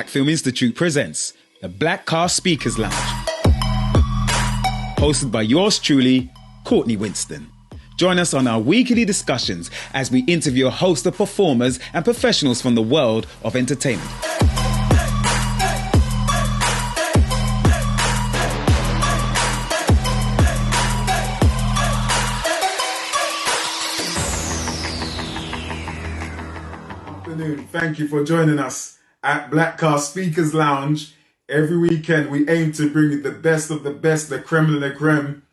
Black Film Institute presents the Black Cast Speakers Lounge, hosted by yours truly, Courtney Winston. Join us on our weekly discussions as we interview a host of performers and professionals from the world of entertainment. Thank you for joining us at Blackcast Speakers Lounge. Every weekend we aim to bring you the best of the best, the creme de la creme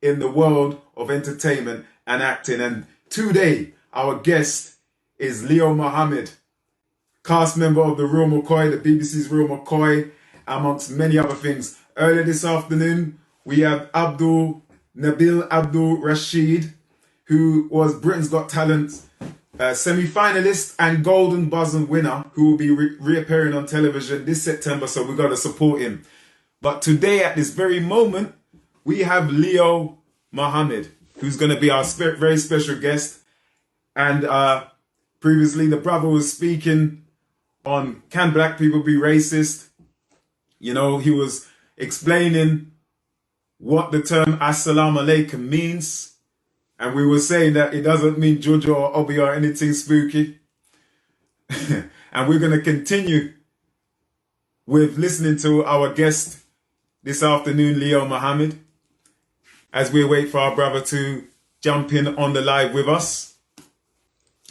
in the world of entertainment and acting. And today our guest is Leo Mohammed, cast member of the Real McCoy, the BBC's Real McCoy, amongst many other things. Earlier this afternoon we have Nabil Abdul Rashid, who was Britain's Got Talent semi-finalist and Golden Buzzer winner, who will be reappearing on television this September, so we've got to support him. But today, at this very moment, we have Leo Mohammed, who's going to be our very special guest. And previously, the brother was speaking on Can Black People Be Racist? You know, he was explaining what the term Assalamu Alaikum means. And we were saying that it doesn't mean Jojo or Obi or anything spooky. And we're going to continue with listening to our guest this afternoon, Leo Mohammed, as we wait for our brother to jump in on the live with us,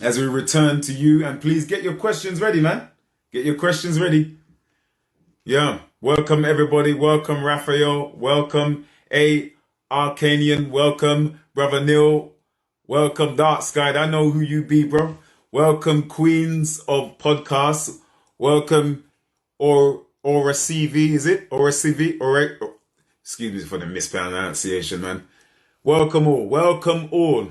as we return to you. And please get your questions ready, man. Get your questions ready. Yeah. Welcome, everybody. Welcome, Raphael. Welcome, Arcanian. Welcome, Brother Neil. Welcome, Dark Sky. I know who you be, bro. Welcome, Queens of Podcasts. Welcome, Aura CV. Is it? Aura CV? Excuse me for the mispronunciation, man. Welcome all. Welcome all.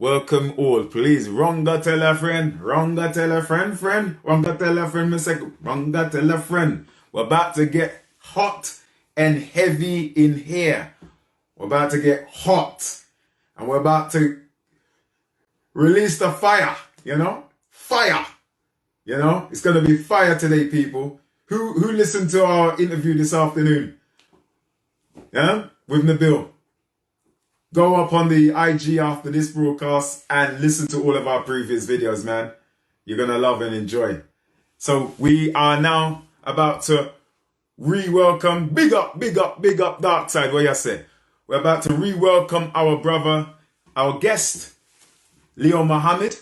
Welcome all. Please, wronga tell a friend. Wronga tell a friend. Wronga tell a friend, wronga tell a friend. We're about to get hot and heavy in here. We're about to get hot, and we're about to release the fire, Fire. It's going to be fire today, people. Who listened to our interview this afternoon? Yeah? With Nabil. Go up on the IG after this broadcast and listen to all of our previous videos, man. You're going to love and enjoy. So we are now about to re-welcome, big up, Dark Side, what you say? We're about to re-welcome our brother, our guest, Leo Mohammed,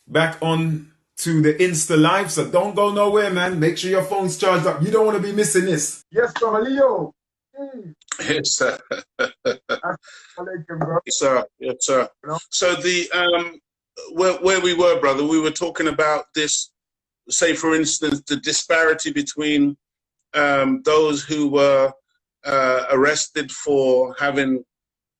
back on to the Insta Live. So don't go nowhere, man. Make sure your phone's charged up. You don't want to be missing this. Yes, brother Leo. Yes, sir. Yes, sir. Yes, sir. So where we were, brother, we were talking about this, say, for instance, the disparity between those who were arrested for having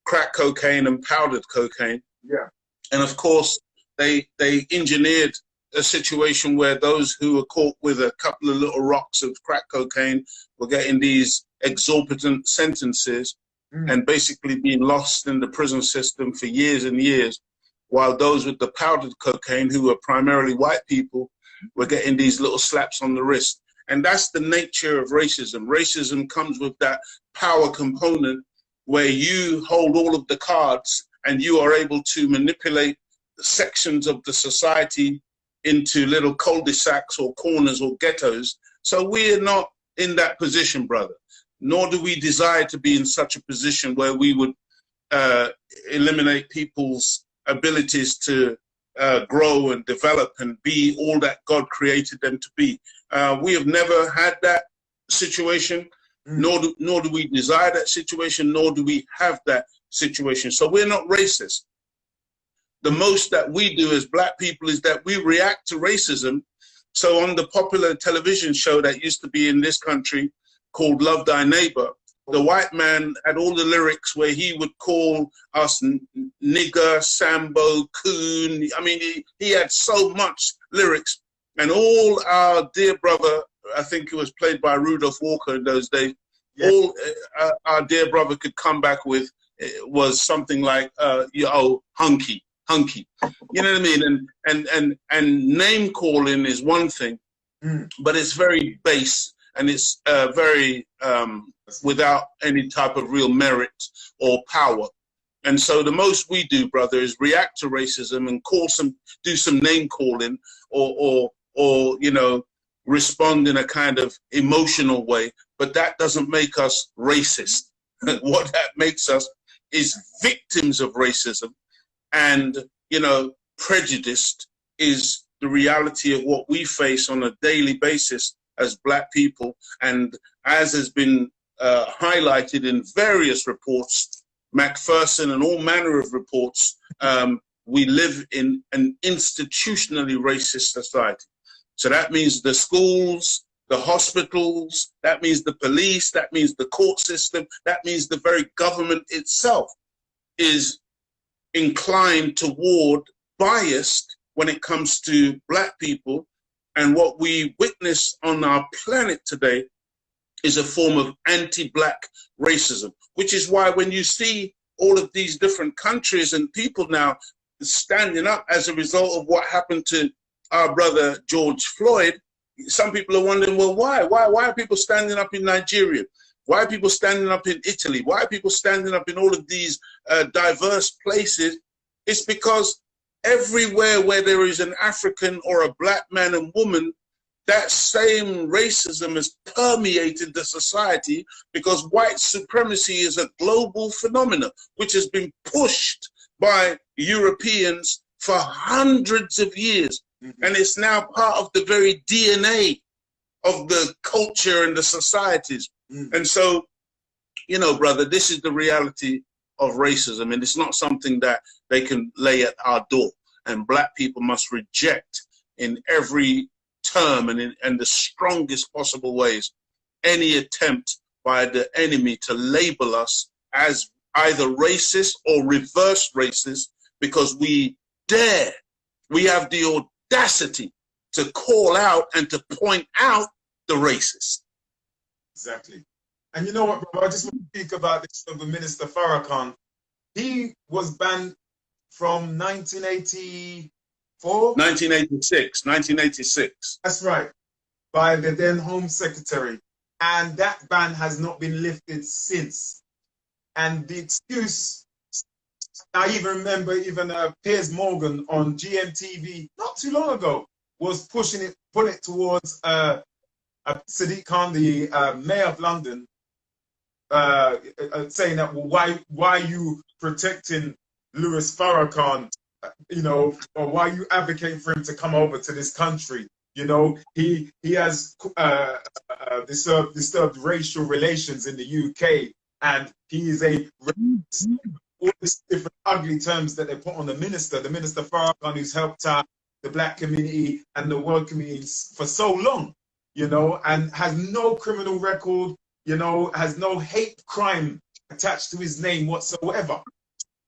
crack cocaine and powdered cocaine. Yeah. And of course, they engineered a situation where those who were caught with a couple of little rocks of crack cocaine were getting these exorbitant sentences and basically being lost in the prison system for years and years, while those with the powdered cocaine, who were primarily white people, were getting these little slaps on the wrist. And that's the nature of racism. Racism comes with that power component where you hold all of the cards and you are able to manipulate sections of the society into little cul-de-sacs or corners or ghettos. So we are not in that position, brother, nor do we desire to be in such a position where we would eliminate people's abilities to grow and develop and be all that God created them to be. We have never had that situation, nor do we desire that situation, nor do we have that situation. So we're not racist. The most that we do as black people is that we react to racism. So on the popular television show that used to be in this country called Love Thy Neighbor, the white man had all the lyrics where he would call us nigger, sambo, coon. I mean, he had so much lyrics. And all our dear brother, I think it was played by Rudolph Walker in those days, all our dear brother could come back with was something like, hunky. You know what I mean? And name calling is one thing, but it's very base, and it's very without any type of real merit or power. And so the most we do, brother, is react to racism and do some name calling, or you know, respond in a kind of emotional way. But that doesn't make us racist. What that makes us is victims of racism, and you know, prejudiced is the reality of what we face on a daily basis as Black people. And as has been highlighted in various reports, Macpherson and all manner of reports, we live in an institutionally racist society. So that means the schools, the hospitals, that means the police, that means the court system, that means the very government itself is inclined toward biased when it comes to Black people. And what we witness on our planet today is a form of anti-Black racism, which is why when you see all of these different countries and people now standing up as a result of what happened to our brother George Floyd, some people are wondering, well, why are people standing up in Nigeria? Why are people standing up in Italy? Why are people standing up in all of these diverse places? It's because everywhere where there is an African or a Black man and woman, that same racism has permeated the society, because white supremacy is a global phenomenon which has been pushed by Europeans for hundreds of years. And it's now part of the very DNA of the culture and the societies. And so, you know, brother, this is the reality of racism, and it's not something that they can lay at our door. And Black people must reject in every term and in the strongest possible ways any attempt by the enemy to label us as either racist or reverse racist, because we have the audacity to call out and to point out the racist. Exactly. And you know what, brother, I just want to speak about this of the Minister Farrakhan. He was banned from 1984? 1986. That's right, by the then Home Secretary. And that ban has not been lifted since. And the excuse, I even remember Piers Morgan on GMTV not too long ago was putting it towards Sadiq Khan, the mayor of London, saying that, well, why are you protecting Louis Farrakhan, you know, or why are you advocating for him to come over to this country? You know, he has disturbed racial relations in the UK, and he is all these different ugly terms that they put on the Minister Farrakhan, who's helped out the Black community and the world communities for so long, you know, and has no criminal record, you know, has no hate crime attached to his name whatsoever.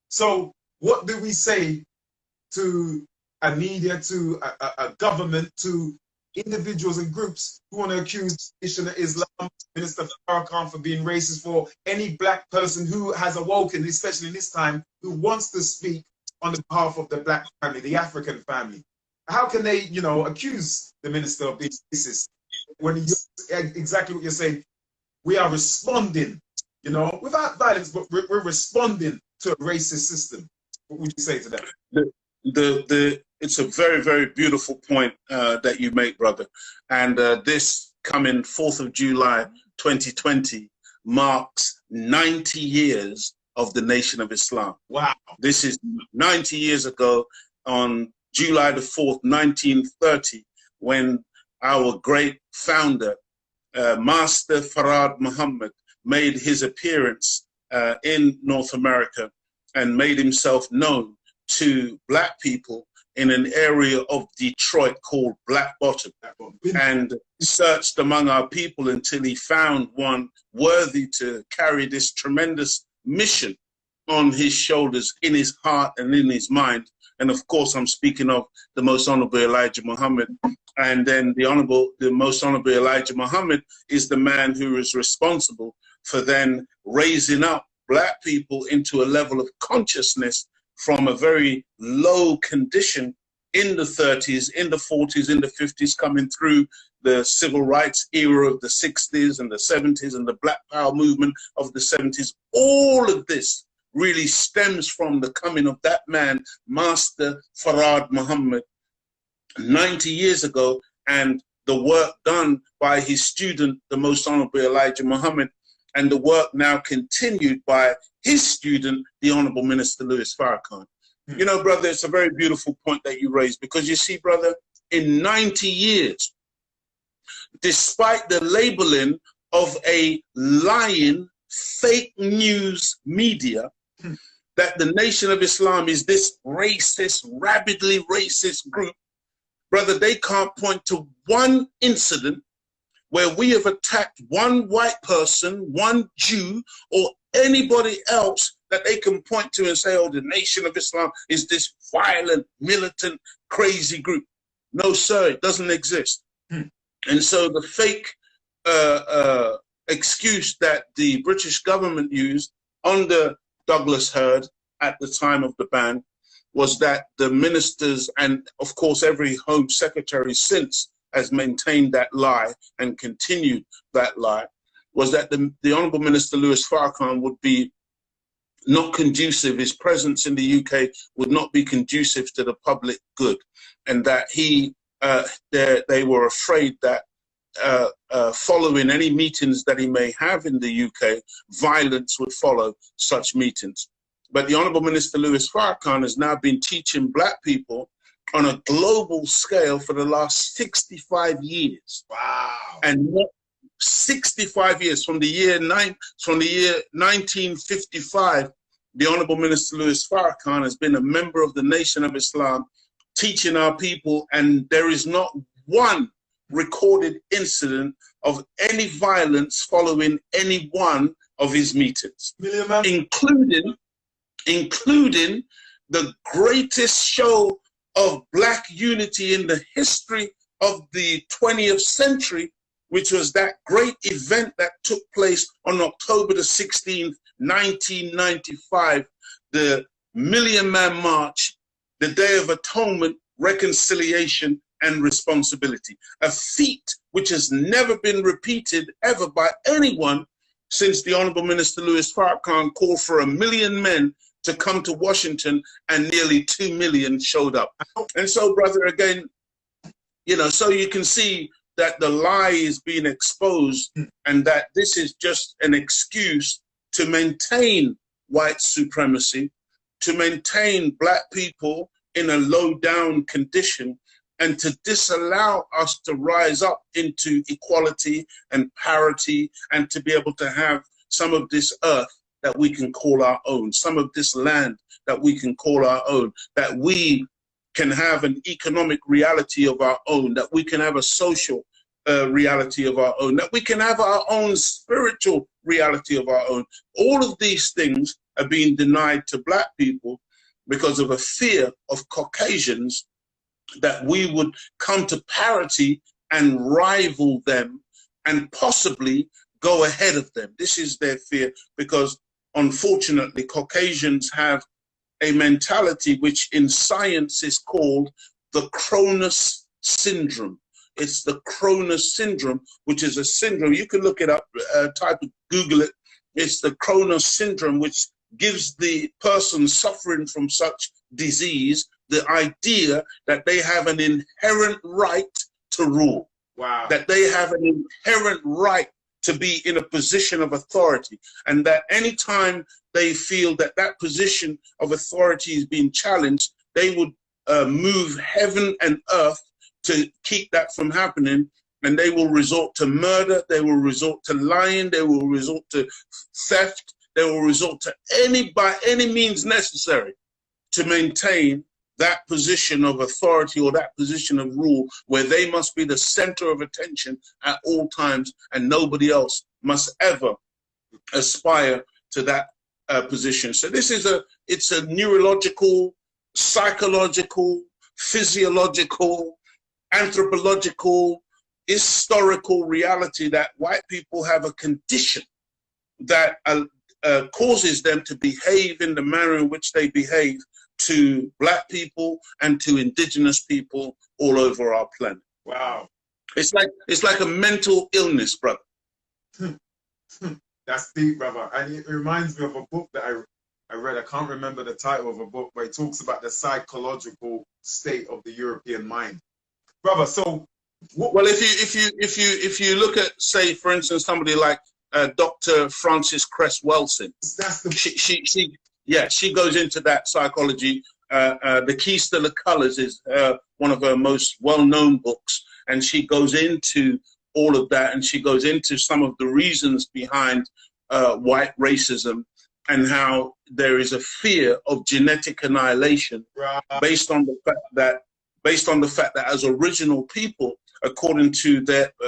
So what do we say to a media, to a government, to individuals and groups who want to accuse Islam, Minister Farrakhan, for being racist, for any Black person who has awoken, especially in this time, who wants to speak on the behalf of the Black family, the African family? How can they, you know, accuse the minister of being racist when exactly what you're saying? We are responding, you know, without violence, but we're responding to a racist system. What would you say to that? It's a very, very beautiful point that you make, brother. And this coming 4th of July 2020 marks 90 years of the Nation of Islam. Wow. This is 90 years ago on July the 4th, 1930, when our great founder, Master Farad Muhammad, made his appearance in North America and made himself known to Black people in an area of Detroit called Black Bottom, and searched among our people until he found one worthy to carry this tremendous mission on his shoulders, in his heart and in his mind. And of course, I'm speaking of the Most Honorable Elijah Muhammad. And then the Most Honorable Elijah Muhammad is the man who is responsible for then raising up Black people into a level of consciousness from a very low condition in the 30s, in the 40s, in the 50s, coming through the civil rights era of the 60s and the 70s and the Black Power movement of the 70s. All of this really stems from the coming of that man, Master Farad Muhammad, 90 years ago, and the work done by his student, the Most Honorable Elijah Muhammad, and the work now continued by his student, the Honorable Minister Louis Farrakhan. You know, brother, it's a very beautiful point that you raised, because you see, brother, in 90 years, despite the labeling of a lying, fake news media, that the Nation of Islam is this racist, rabidly racist group, brother, they can't point to one incident where we have attacked one white person, one Jew, or anybody else that they can point to and say, oh, the Nation of Islam is this violent, militant, crazy group. No, sir, it doesn't exist. And so the fake excuse that the British government used under Douglas Hurd at the time of the ban was that the ministers, and of course every Home Secretary since, has maintained that lie and continued that lie, was that the Honourable Minister Louis Farrakhan would be not conducive, his presence in the UK would not be conducive to the public good, and that they were afraid that following any meetings that he may have in the UK, violence would follow such meetings. But the Honourable Minister Louis Farrakhan has now been teaching black people on a global scale for the last 65 years. Wow. And 65 years, from the year 1955, the Honourable Minister Louis Farrakhan has been a member of the Nation of Islam, teaching our people, and there is not one recorded incident of any violence following any one of his meetings, including the greatest show of black unity in the history of the 20th century, which was that great event that took place on October the 16th, 1995, the Million Man March, the Day of Atonement, Reconciliation, and Responsibility, a feat which has never been repeated ever by anyone since the Honourable Minister Louis Farrakhan called for 1 million men to come to Washington, and nearly 2 million showed up. And so, brother, again, you know, so you can see that the lie is being exposed, and that this is just an excuse to maintain white supremacy, to maintain black people in a low down condition, and to disallow us to rise up into equality and parity, and to be able to have some of this earth that we can call our own, some of this land that we can call our own, that we can have an economic reality of our own, that we can have a social reality of our own, that we can have our own spiritual reality of our own. All of these things are being denied to black people because of a fear of Caucasians that we would come to parity and rival them and possibly go ahead of them. This is their fear, because unfortunately Caucasians have a mentality which in science is called the Cronus syndrome. It's the Cronus syndrome, which is a syndrome. You can look it up, Google it. It's the Cronus syndrome, which gives the person suffering from such disease the idea that they have an inherent right to rule. Wow. That they have an inherent right to be in a position of authority, and that anytime they feel that that position of authority is being challenged, they would move heaven and earth to keep that from happening, and they will resort to murder, they will resort to lying, they will resort to theft, they will resort to by any means necessary to maintain that position of authority or that position of rule, where they must be the center of attention at all times, and nobody else must ever aspire to that position. So this is it's a neurological, psychological, physiological, anthropological, historical reality that white people have a condition that causes them to behave in the manner in which they behave, to black people and to indigenous people all over our planet. Wow. It's like a mental illness, brother. That's deep, brother. And it reminds me of a book that I read. I can't remember the title of a book, but it talks about the psychological state of the European mind, brother. So, well, if you look at, say, for instance, somebody like Dr. Frances Cress Welsing, she goes into that psychology. The Keys to the Colors is one of her most well-known books, and she goes into all of that, and she goes into some of the reasons behind white racism and how there is a fear of genetic annihilation based on the fact that as original people, according to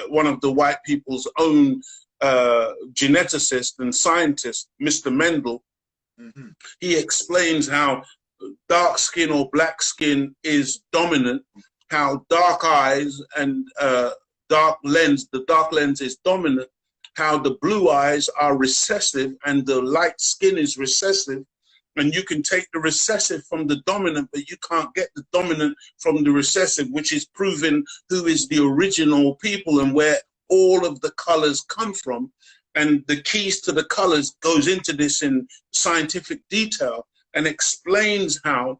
one of the white people's own geneticist and scientist, Mr. Mendel, he explains how dark skin or black skin is dominant, how dark eyes and the dark lens is dominant, how the blue eyes are recessive and the light skin is recessive, and you can take the recessive from the dominant, but you can't get the dominant from the recessive, which is proving who is the original people and where all of the colors come from. And the Keys to the Colors goes into this in scientific detail and explains how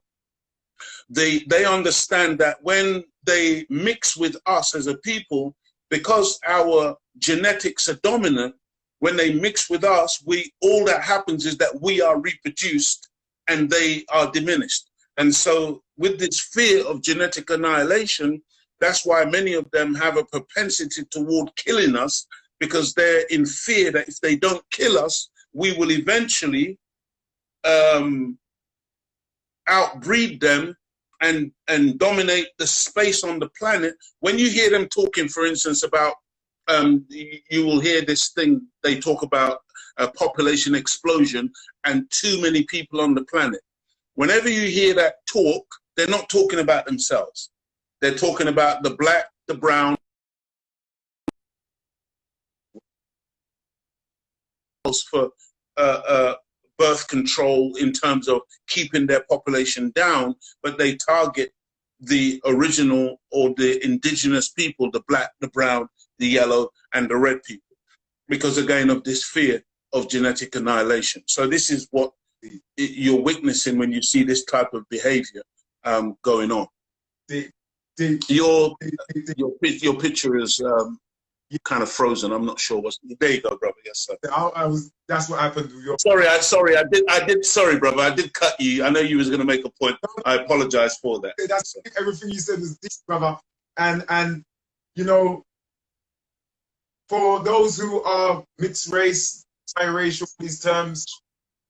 they understand that when they mix with us as a people, because our genetics are dominant, when they mix with us, all that happens is that we are reproduced and they are diminished. And so with this fear of genetic annihilation, that's why many of them have a propensity toward killing us, because they're in fear that if they don't kill us, we will eventually outbreed them and dominate the space on the planet. When you hear them talking, for instance, about, you will hear this thing, they talk about a population explosion and too many people on the planet. Whenever you hear that talk, they're not talking about themselves. They're talking about the black, the brown, for birth control in terms of keeping their population down, but they target the original or the indigenous people, the black, the brown, the yellow, and the red people, because again of this fear of genetic annihilation. So this is what you're witnessing when you see this type of behavior going on. Your picture is kind of frozen. I'm not sure what's. There you go, brother. Yes, sir. That's what happened with your. Sorry, brother. I did cut you. I know you was going to make a point. I apologize for that. That's everything you said was deep, brother. And you know, for those who are mixed race, biracial, these terms,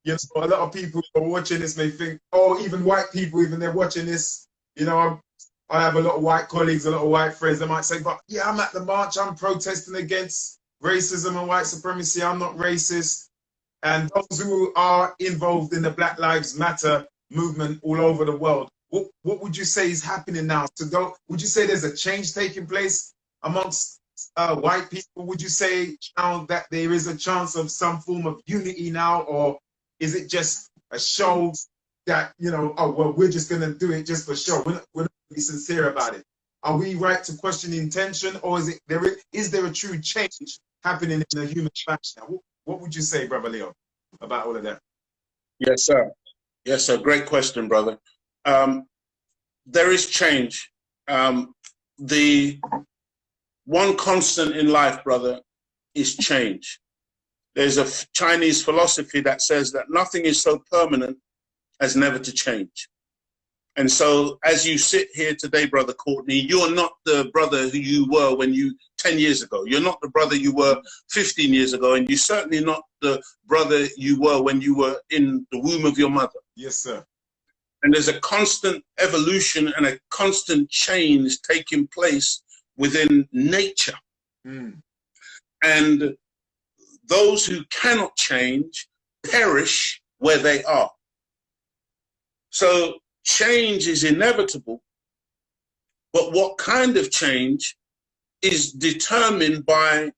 you know, a lot of people who are watching this may think, oh, even white people, even they're watching this, you know. I have a lot of white colleagues, a lot of white friends. They might say, but yeah, I'm at the march. I'm protesting against racism and white supremacy. I'm not racist. And those who are involved in the Black Lives Matter movement all over the world, what would you say is happening now? Would you say there's a change taking place amongst white people? Would you say now that there is a chance of some form of unity now? Or is it just a show that, you know, oh, well, we're just going to do it just for show? We're not be sincere about it. Are we right to question the intention, or is there a true change happening in the human fashion? What would you say, Brother Leo, about all of that? Yes, sir. Yes, sir. Great question, brother. There is change. The one constant in life, brother, is change. There's a Chinese philosophy that says that nothing is so permanent as never to change. And so as you sit here today, Brother Courtney, you're not the brother who you were 10 years ago. You're not the brother you were 15 years ago. And you're certainly not the brother you were when you were in the womb of your mother. Yes, sir. And there's a constant evolution and a constant change taking place within nature. And those who cannot change perish where they are. So change is inevitable, but what kind of change is determined by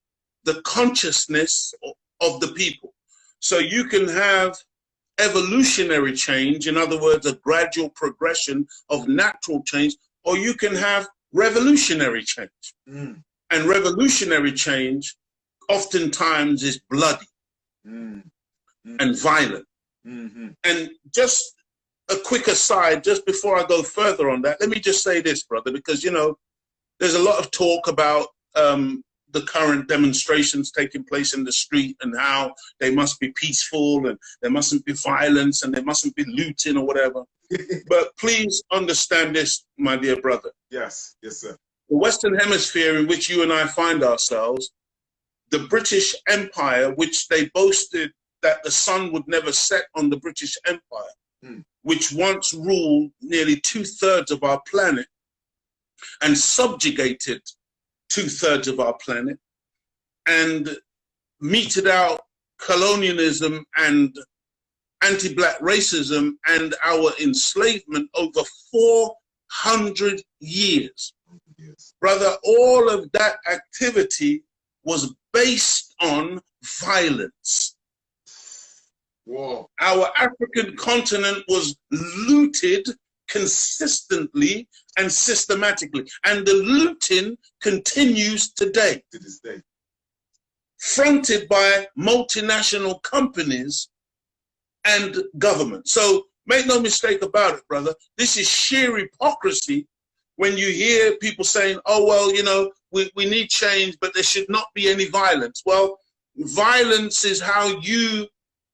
the consciousness of the people. So you can have evolutionary change, in other words, a gradual progression of natural change, or you can have revolutionary change. And revolutionary change oftentimes is bloody and violent. And just a quick aside, just before I go further on that, let me just say this, brother, because, you know, there's a lot of talk about the current demonstrations taking place in the street and how they must be peaceful and there mustn't be violence and there mustn't be looting or whatever. But please understand this, my dear brother. Yes, sir. The Western Hemisphere in which you and I find ourselves, the British Empire, which they boasted that the sun would never set on the British Empire, which once ruled nearly 2/3 of our planet and subjugated 2/3 of our planet and meted out colonialism and anti-black racism and our enslavement over 400 years. Brother, all of that activity was based on violence. Whoa. Our African continent was looted consistently and systematically, and the looting continues today. To this day. Fronted by multinational companies and government. So make no mistake about it, brother. This is sheer hypocrisy when you hear people saying, oh, well, you know, we need change, but there should not be any violence. Well, violence is how you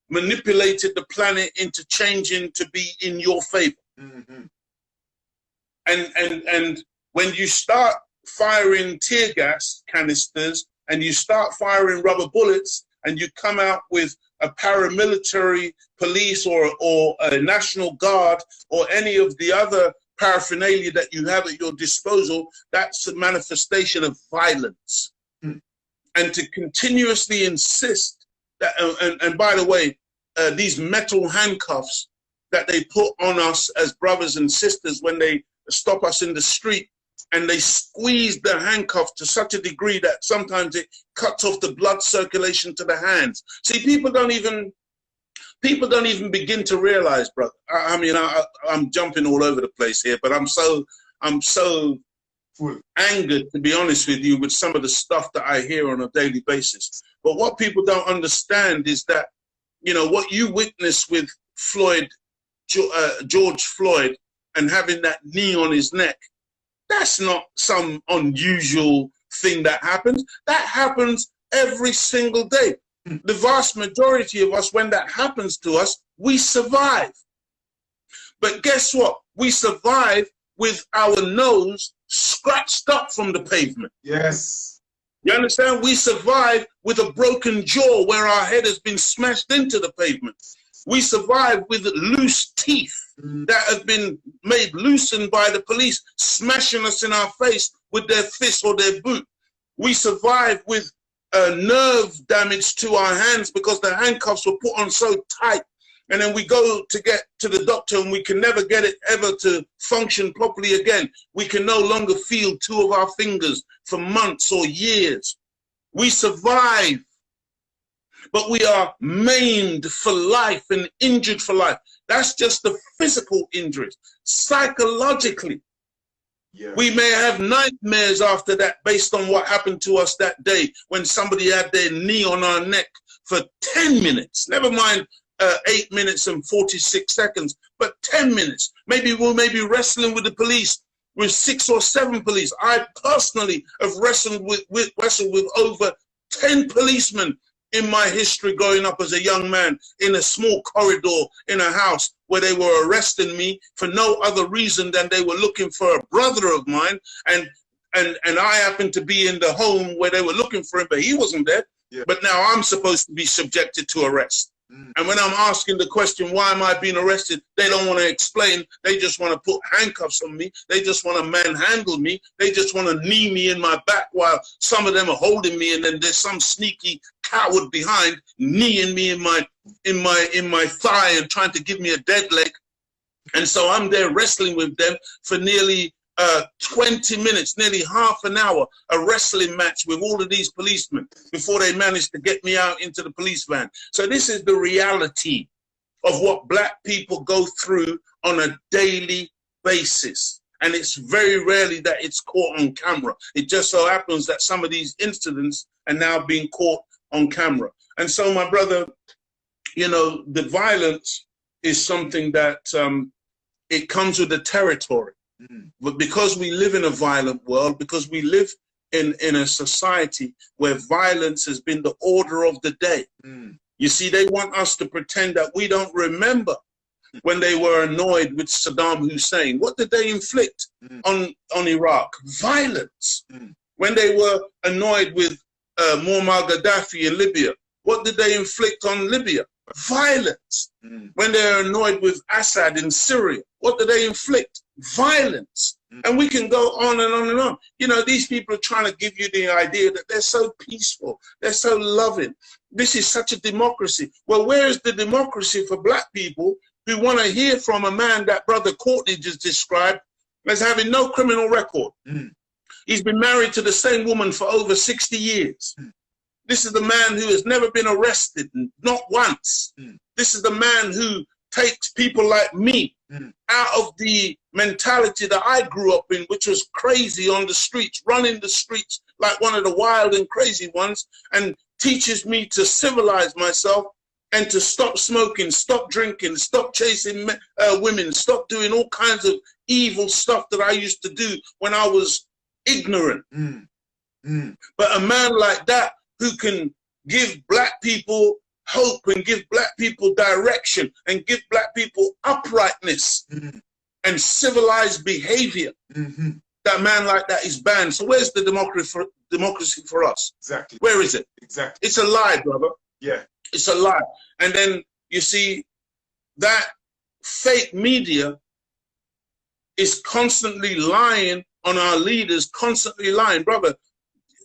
manipulated the planet into changing to be in your favor. And when you start firing tear gas canisters and you start firing rubber bullets and you come out with a paramilitary police or a National Guard or any of the other paraphernalia that you have at your disposal, that's a manifestation of violence. And to continuously insist that, and by the way, these metal handcuffs that they put on us as brothers and sisters when they stop us in the street, and they squeeze the handcuff to such a degree that sometimes it cuts off the blood circulation to the hands. See, people don't even begin to realize, brother. I mean, I'm jumping all over the place here, but I'm so angered, to be honest with you, with some of the stuff that I hear on a daily basis. But what people don't understand is that, you know, what you witnessed with George Floyd, and having that knee on his neck, that's not some unusual thing that happens. That happens every single day. The vast majority of us, when that happens to us, we survive. But guess what? We survive with our nose scratched up from the pavement. Yes. You understand? We survive with a broken jaw where our head has been smashed into the pavement. We survive with loose teeth that have been made loosened by the police, smashing us in our face with their fist or their boot. We survive with nerve damage to our hands because the handcuffs were put on so tight. And then we go to get to the doctor and we can never get it ever to function properly again. We can no longer feel two of our fingers for months or years. We survive, but we are maimed for life and injured for life. That's just the physical injuries. Psychologically, we may have nightmares after that based on what happened to us that day when somebody had their knee on our neck for 10 minutes. Never mind 8 minutes and 46 seconds, but 10 minutes. Maybe we'll be wrestling with the police, with 6 or 7 police. I personally have wrestled with over 10 policemen in my history growing up as a young man in a small corridor in a house where they were arresting me for no other reason than they were looking for a brother of mine, and I happened to be in the home where they were looking for him, but he wasn't there. But now I'm supposed to be subjected to arrest. And when I'm asking the question, why am I being arrested? They don't want to explain. They just want to put handcuffs on me. They just want to manhandle me. They just want to knee me in my back while some of them are holding me, and then there's some sneaky coward behind kneeing me in my thigh and trying to give me a dead leg. And so I'm there wrestling with them for nearly 20 minutes, nearly half an hour, a wrestling match with all of these policemen before they managed to get me out into the police van. So this is the reality of what black people go through on a daily basis. And it's very rarely that it's caught on camera. It just so happens that some of these incidents are now being caught on camera. And so, my brother, you know, the violence is something that it comes with the territory. But because we live in a violent world, because we live in a society where violence has been the order of the day, you see, they want us to pretend that we don't remember when they were annoyed with Saddam Hussein. What did they inflict on Iraq? Violence. When they were annoyed with Muammar Gaddafi in Libya, what did they inflict on Libya? Violence. When they're annoyed with Assad in Syria, what do they inflict? Violence. And we can go on and on and on. You know, these people are trying to give you the idea that they're so peaceful, they're so loving. This is such a democracy. Well, where is the democracy for black people who want to hear from a man that Brother Courtney just described as having no criminal record? He's been married to the same woman for over 60 years. This is the man who has never been arrested, not once. This is the man who takes people like me out of the mentality that I grew up in, which was crazy on the streets, running the streets like one of the wild and crazy ones, and teaches me to civilize myself and to stop smoking, stop drinking, stop chasing women, stop doing all kinds of evil stuff that I used to do when I was ignorant. But a man like that who can give black people hope and give black people direction and give black people uprightness and civilized behavior, that man like that is banned. So where's the democracy for us? Exactly. Where is it? Exactly. It's a lie, brother. Yeah. It's a lie. And then you see that fake media is constantly lying on our leaders, constantly lying. Brother,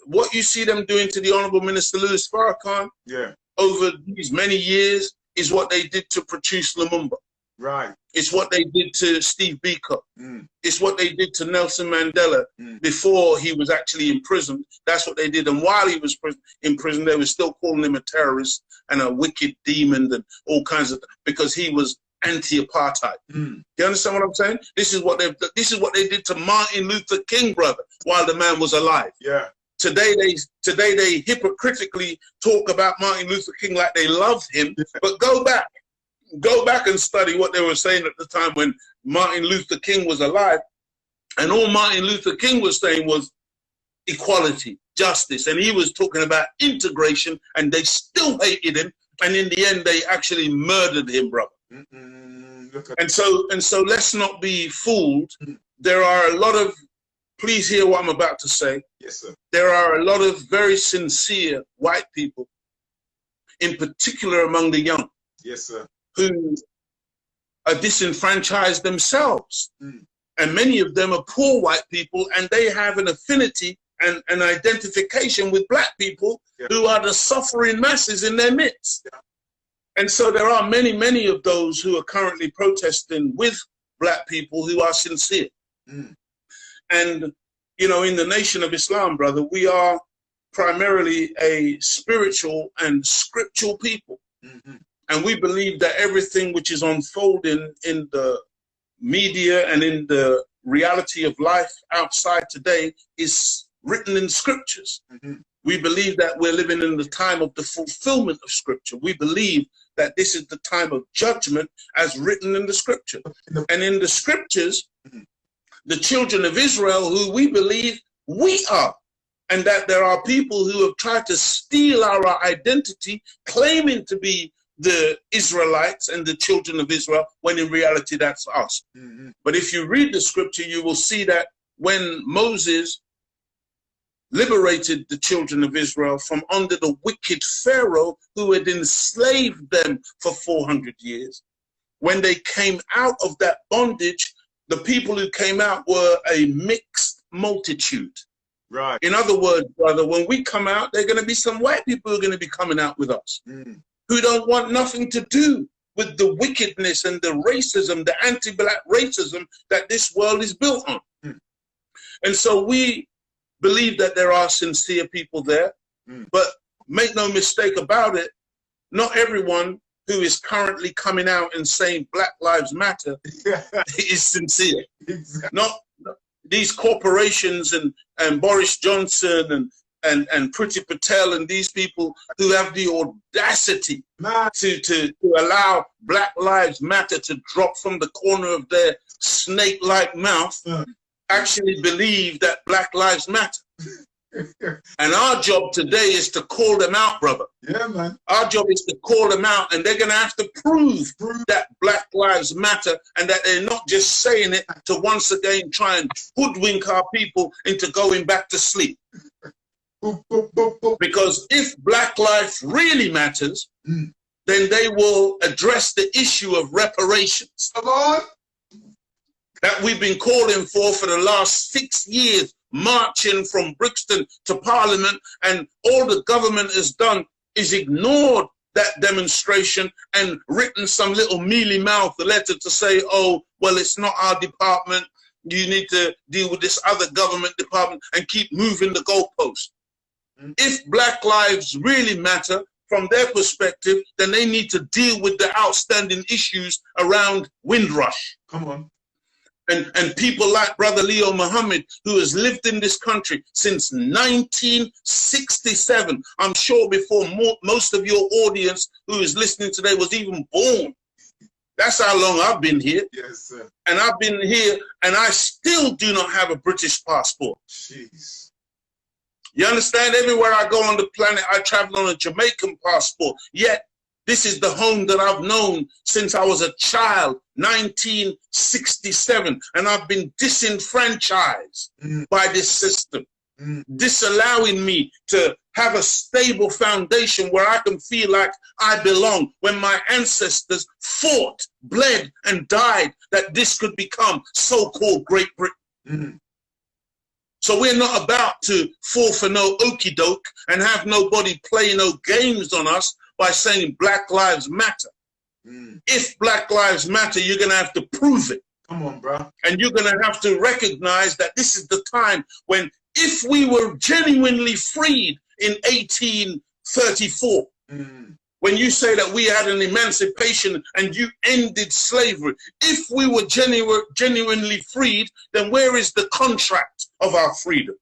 what you see them doing to the Honorable Minister Louis Farrakhan over these many years is what they did to Patrice Lumumba. Right. It's what they did to Steve Biko. It's what they did to Nelson Mandela before he was actually imprisoned. That's what they did. And while he was in prison, they were still calling him a terrorist and a wicked demon and all kinds of, because he was anti-apartheid. You understand what I'm saying? This is what they did to Martin Luther King, brother, while the man was alive. Yeah. Today they hypocritically talk about Martin Luther King like they love him, but go back and study what they were saying at the time when Martin Luther King was alive, and all Martin Luther King was saying was equality, justice, and he was talking about integration, and they still hated him, and in the end they actually murdered him, brother. And so let's not be fooled. There are a lot of, please hear what I'm about to say. Yes, sir. There are a lot of very sincere white people, in particular among the young, yes, sir, who are disenfranchised themselves. And many of them are poor white people, and they have an affinity and an identification with black people who are the suffering masses in their midst. And so there are many, many of those who are currently protesting with black people who are sincere. And, you know, in the Nation of Islam, brother, we are primarily a spiritual and scriptural people. And we believe that everything which is unfolding in the media and in the reality of life outside today is written in scriptures. We believe that we're living in the time of the fulfillment of scripture. We believe that this is the time of judgment as written in the scripture. And in the scriptures, the children of Israel, who we believe we are, and that there are people who have tried to steal our identity, claiming to be the Israelites and the children of Israel, when in reality that's us. But if you read the scripture, you will see that when Moses liberated the children of Israel from under the wicked Pharaoh who had enslaved them for 400 years, when they came out of that bondage, the people who came out were a mixed multitude. Right. In other words, brother, when we come out, there are going to be some white people who are going to be coming out with us, who don't want nothing to do with the wickedness and the racism, the anti-black racism that this world is built on. And so we believe that there are sincere people there, but make no mistake about it, not everyone who is currently coming out and saying Black Lives Matter is sincere. Exactly. Not these corporations and Boris Johnson and Priti Patel and these people who have the audacity to allow Black Lives Matter to drop from the corner of their snake-like mouth, actually believe that Black Lives Matter. And our job today is to call them out, brother. Yeah, man. Our job is to call them out, and they're going to have to prove that Black Lives Matter and that they're not just saying it to once again try and hoodwink our people into going back to sleep. Because if Black life really matters, then they will address the issue of reparations. Come on. That we've been calling for the last 6 years, marching from Brixton to Parliament, and all the government has done is ignored that demonstration and written some little mealy-mouthed letter to say, oh, well, it's not our department, you need to deal with this other government department, and keep moving the goalpost. If Black lives really matter from their perspective, then they need to deal with the outstanding issues around Windrush. Come on. And people like Brother Leo Muhammad, who has lived in this country since 1967. I'm sure before most of your audience who is listening today was even born. That's how long I've been here. Yes, sir. And I've been here, and I still do not have a British passport. Jeez. You understand? Everywhere I go on the planet, I travel on a Jamaican passport. Yet, this is the home that I've known since I was a child, 1967. And I've been disenfranchised by this system, disallowing me to have a stable foundation where I can feel like I belong, when my ancestors fought, bled, and died that this could become so-called Great Britain. So we're not about to fall for no okie doke and have nobody play no games on us by saying Black Lives Matter. If Black Lives Matter, you're going to have to prove it. Come on, bro. And you're going to have to recognize that this is the time when, if we were genuinely freed in 1834, when you say that we had an emancipation and you ended slavery, if we were genuinely freed, then where is the contract of our freedom?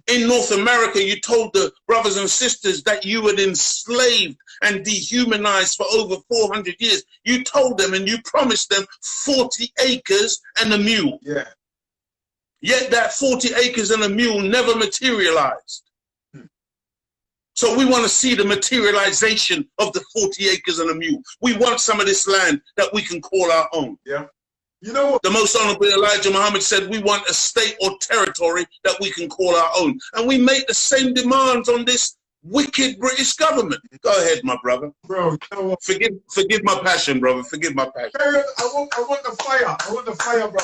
In North America, you told the brothers and sisters that you had enslaved and dehumanized for over 400 years. You told them and you promised them 40 acres and a mule. Yeah. Yet that 40 acres and a mule never materialized. So we want to see the materialization of the 40 acres and a mule. We want some of this land that we can call our own. Yeah. You know what? The Most Honorable Elijah Muhammad said we want a state or territory that we can call our own. And we make the same demands on this wicked British government. Go ahead, my brother. Bro, you know what? Forgive my passion, brother. Forgive my passion. I want the fire. I want the fire, bro.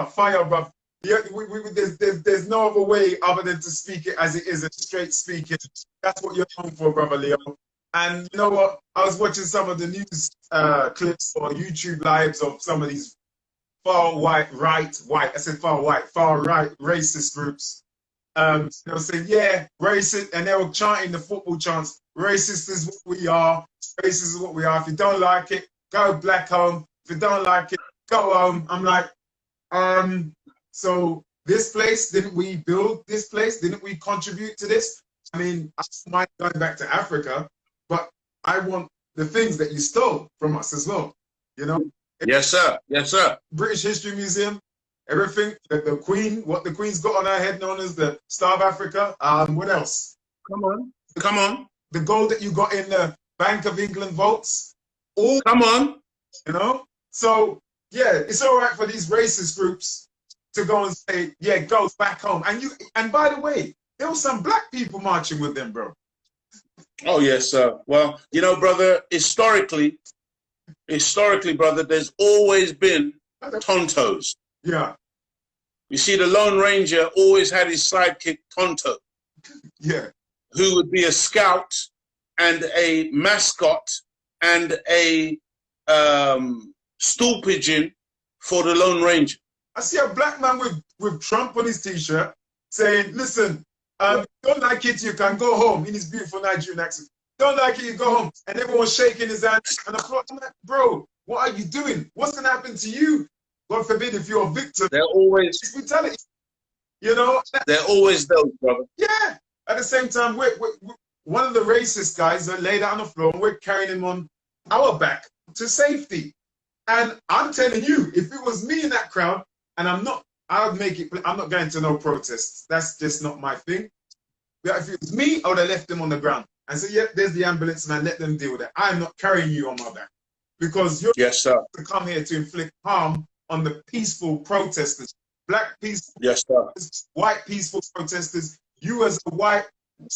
Fire, bro. Yeah, there's no other way other than to speak it as it is, a straight speaking. That's what you're known for, brother Leo. And you know what? I was watching some of the news clips or YouTube lives of some of these far right racist groups. They were saying, yeah, racist, and they were chanting the football chants, racist is what we are, racist is what we are. If you don't like it, go black home. If you don't like it, go home. I'm like, so this place, didn't we build this place? Didn't we contribute to this? I mean, I don't mind going back to Africa, but I want the things that you stole from us as well, you know? Yes, sir. Yes, sir. British History Museum, everything that the Queen, what the Queen's got on her head, known as the Star of Africa. What else? Come on. The gold that you got in the Bank of England vaults. All, come on. You know? So, yeah, it's all right for these racist groups to go and say, yeah, go back home. And by the way, there were some black people marching with them, bro. Oh, yes, sir. Well, you know, brother, historically, brother, there's always been Tontos. Yeah. You see, the Lone Ranger always had his sidekick, Tonto. Yeah. Who would be a scout and a mascot and a stool pigeon for the Lone Ranger. I see a black man with Trump on his t-shirt saying, listen, if you don't like it, you can go home, in his beautiful Nigerian accent. Don't like it, you go home. And everyone's shaking his hand. And I'm like, bro, what are you doing? What's going to happen to you? God forbid if you're a victim. They're always, It's brutality. You know? they're always those, brother. Yeah. At the same time, we're one of the racist guys are laid out on the floor and we're carrying him on our back to safety. And I'm telling you, if it was me in that crowd, and I'm not going to no protests. That's just not my thing. But if it was me, I would have left them on the ground and said, yeah, there's the ambulance and I let them deal with it. I'm not carrying you on my back. Because you're Yes, sir. to come here to inflict harm on the peaceful protesters. Black peaceful Yes, sir. white peaceful protesters. You as a white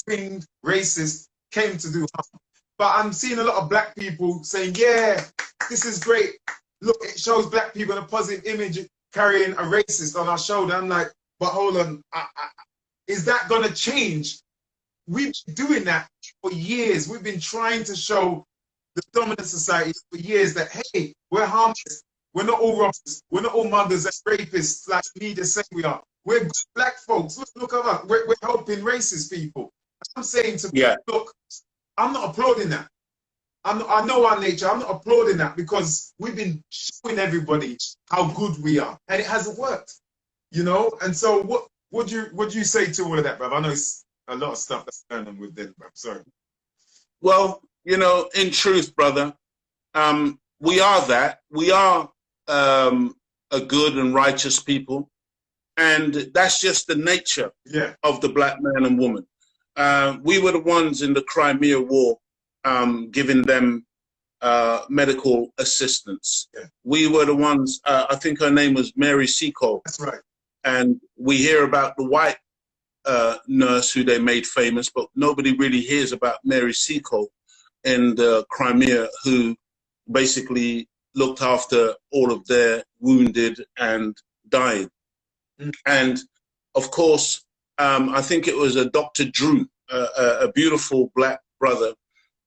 trained racist came to do harm. But I'm seeing a lot of black people saying, yeah, this is great. Look, it shows black people in a positive image carrying a racist on our shoulder. I'm like, but hold on, is that going to change? We've been doing that for years. We've been trying to show the dominant society for years that, hey, we're harmless. We're not all robbers. We're not all muggers and rapists like the media say we are. We're good black folks. Look at us. We're helping racist people. I'm saying to people, look, I'm not applauding that. I know our nature. I'm not applauding that because we've been showing everybody how good we are, and it hasn't worked, you know. And so, what would you say to all of that, bruv? I know it's a lot of stuff that's going on with them, bruv. Sorry. Well, you know, in truth, brother, we are that. We are a good and righteous people, and that's just the nature of the black man and woman. We were the ones in the Crimea War. Giving them medical assistance. Yeah. We were the ones, I think her name was Mary Seacole. That's right. And we hear about the white nurse who they made famous, but nobody really hears about Mary Seacole in the Crimea, who basically looked after all of their wounded and dying. Mm. And of course, I think it was a Dr. Drew, a beautiful black brother,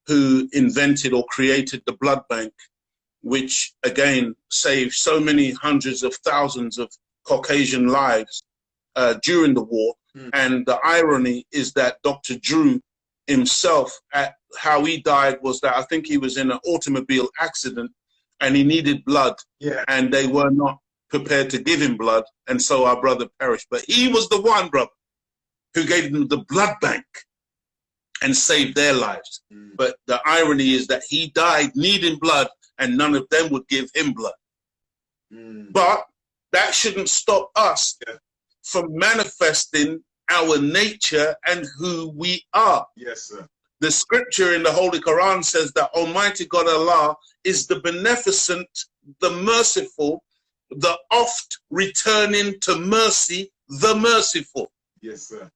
who invented or created the blood bank, which again saved so many hundreds of thousands of Caucasian lives during the war. Mm. And the irony is that Dr. Drew himself, how he died was that I think he was in an automobile accident and he needed blood, and they were not prepared to give him blood, and so our brother perished. But he was the one, brother, who gave them the blood bank and saved their lives. Mm. But the irony is that he died needing blood and none of them would give him blood. Mm. But that shouldn't stop us from manifesting our nature and who we are. Yes, sir. The scripture in the Holy Quran says that Almighty God Allah is the beneficent, the merciful, the oft returning to mercy, the merciful. Yes, sir.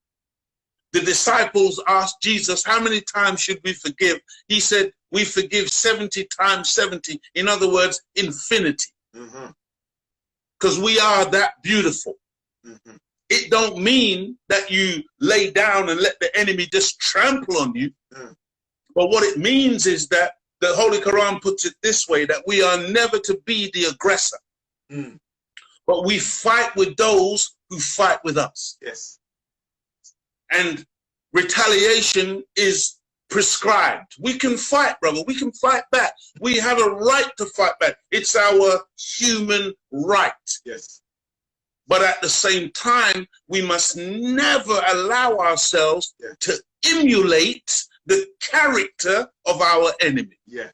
The disciples asked Jesus, how many times should we forgive? He said, we forgive 70 times 70. In other words, infinity. Because we are that beautiful. Mm-hmm. It don't mean that you lay down and let the enemy just trample on you. Mm. But what it means is that the Holy Quran puts it this way, that we are never to be the aggressor. Mm. But we fight with those who fight with us. Yes. And retaliation is prescribed. We can fight, brother. We can fight back. We have a right to fight back. It's our human right. Yes. But at the same time, we must never allow ourselves to emulate the character of our enemy. Yeah.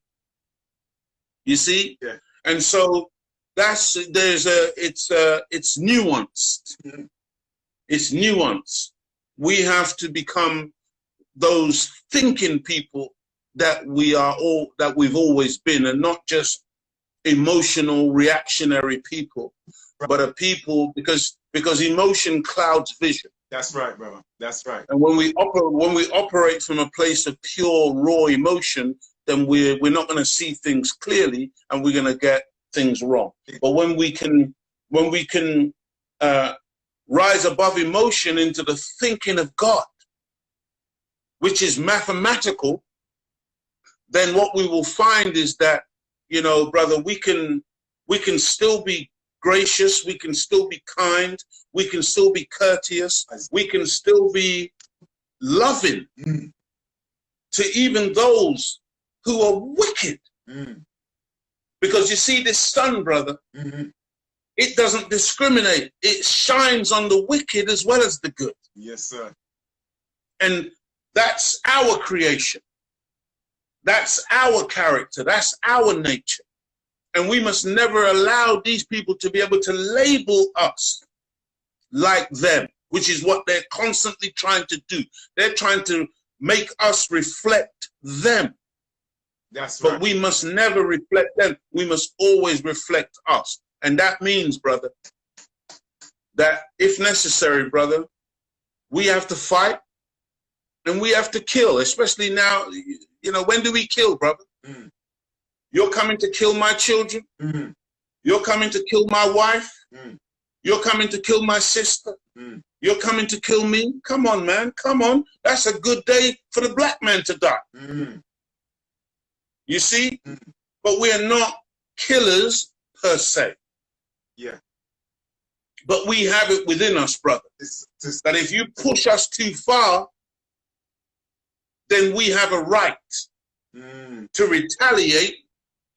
You see? Yeah. And so it's nuanced. Mm-hmm. It's nuanced. We have to become those thinking people that we've always been, and not just emotional, reactionary people, but a people because emotion clouds vision. That's right, brother. That's right. And when we operate from a place of pure, raw emotion, then we're not going to see things clearly, and we're going to get things wrong. But when we can rise above emotion into the thinking of God, which is mathematical, then what we will find is that, you know, brother, we can still be gracious, we can still be kind, we can still be courteous, we can still be loving. Mm. to even those who are wicked. Because you see, this sun, brother, it doesn't discriminate. It shines on the wicked as well as the good. Yes, sir. And that's our creation. That's our character. That's our nature. And we must never allow these people to be able to label us like them, which is what they're constantly trying to do. They're trying to make us reflect them. That's right. But we must never reflect them. We must always reflect us. And that means, brother, that if necessary, brother, we have to fight and we have to kill, especially now. You know, when do we kill, brother? You're coming to kill my children. You're coming to kill my wife. You're coming to kill my sister. You're coming to kill me. Come on, man. Come on. That's a good day for the black man to die. You see? But we are not killers per se. Yeah. But we have it within us, brother, that if you push us too far, then we have a right to retaliate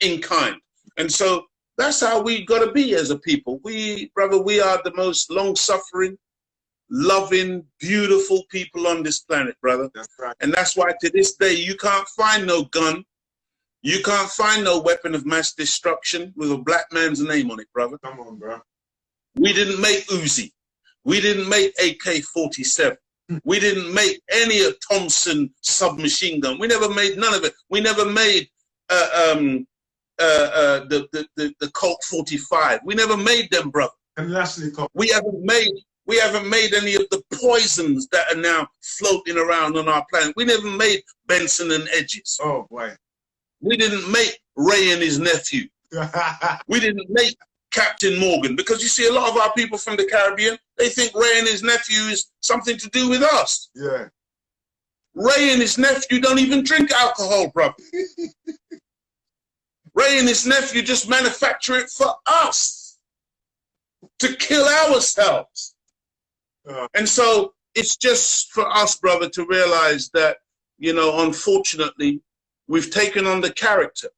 in kind. And so that's how we got to be as a people. We, brother, we are the most long-suffering, loving, beautiful people on this planet, brother. That's right. And that's why to this day, you can't find no gun. You can't find no weapon of mass destruction with a black man's name on it, brother. Come on, bro. We didn't make Uzi. We didn't make AK-47. We didn't make any of Thompson submachine gun. We never made none of it. We never made the Colt 45. We never made them, brother. And lastly, we haven't made any of the poisons that are now floating around on our planet. We never made Benson and Edges. Oh boy. We didn't make Ray and his nephew. We didn't make Captain Morgan, because you see a lot of our people from the Caribbean, they think Ray and his nephew is something to do with us. Yeah. Ray and his nephew don't even drink alcohol, brother. Ray and his nephew just manufacture it for us to kill ourselves. And so it's just for us, brother, to realize that, you know, unfortunately, we've taken on the character.